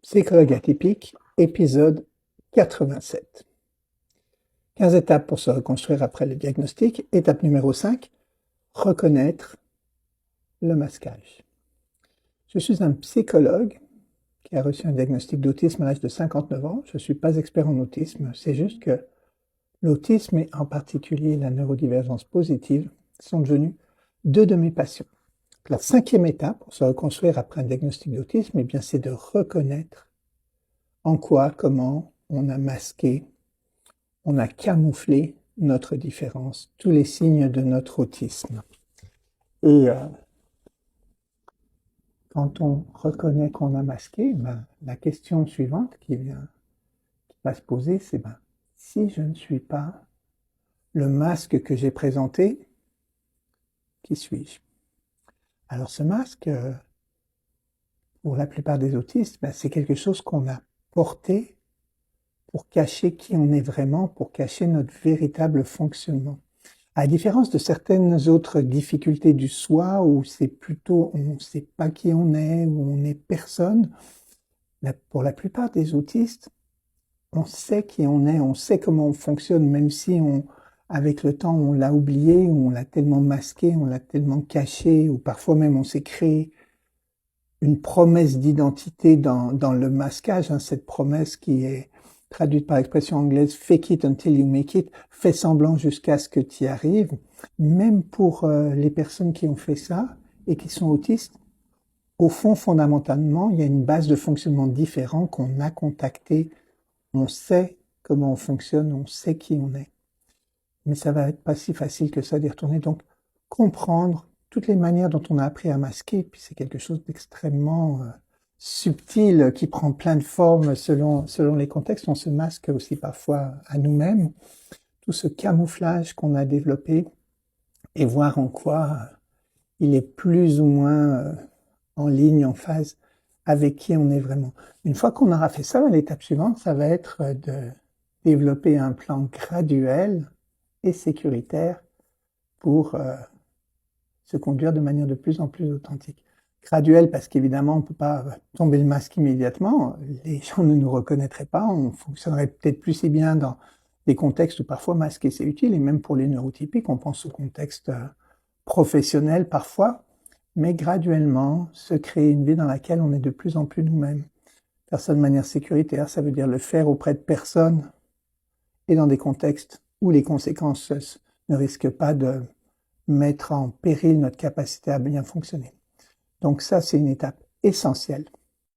Psychologue atypique, épisode 87. 15 étapes pour se reconstruire après le diagnostic. Étape numéro 5, reconnaître le masquage. Je suis un psychologue qui a reçu un diagnostic d'autisme à l'âge de 59 ans. Je ne suis pas expert en autisme, c'est juste que l'autisme et en particulier la neurodivergence positive sont devenus deux de mes passions. La 5e étape pour se reconstruire après un diagnostic d'autisme, eh bien, c'est de reconnaître en quoi, comment on a masqué, on a camouflé notre différence, tous les signes de notre autisme. Et quand on reconnaît qu'on a masqué, la question suivante qui va se poser, c'est si je ne suis pas le masque que j'ai présenté, qui suis-je? Alors ce masque, pour la plupart des autistes, c'est quelque chose qu'on a porté pour cacher qui on est vraiment, pour cacher notre véritable fonctionnement. À la différence de certaines autres difficultés du soi, où c'est plutôt on ne sait pas qui on est, où on n'est personne, pour la plupart des autistes, on sait qui on est, on sait comment on fonctionne, même si avec le temps on l'a oublié, ou on l'a tellement masqué, on l'a tellement caché, ou parfois même on s'est créé une promesse d'identité dans le masquage, cette promesse qui est traduite par l'expression anglaise « fake it until you make it », fais semblant jusqu'à ce que tu y arrives. Même pour les personnes qui ont fait ça et qui sont autistes, au fond, fondamentalement, il y a une base de fonctionnement différent qu'on a contacté. On sait comment on fonctionne, on sait qui on est. Mais ça va être pas si facile que ça d'y retourner. Donc, comprendre toutes les manières dont on a appris à masquer, puis c'est quelque chose d'extrêmement subtil, qui prend plein de formes selon les contextes. On se masque aussi parfois à nous-mêmes. Tout ce camouflage qu'on a développé et voir en quoi il est plus ou moins en ligne, en phase avec qui on est vraiment. Une fois qu'on aura fait ça, l'étape suivante, ça va être de développer un plan graduel et sécuritaire pour se conduire de manière de plus en plus authentique. Graduel parce qu'évidemment, on ne peut pas tomber le masque immédiatement. Les gens ne nous reconnaîtraient pas. On fonctionnerait peut-être plus si bien dans des contextes où parfois masquer c'est utile. Et même pour les neurotypiques, on pense au contexte professionnel parfois. Mais graduellement, se créer une vie dans laquelle on est de plus en plus nous-mêmes. Faire ça de manière sécuritaire, ça veut dire le faire auprès de personnes et dans des contextes où les conséquences ne risquent pas de mettre en péril notre capacité à bien fonctionner. Donc ça, c'est une étape essentielle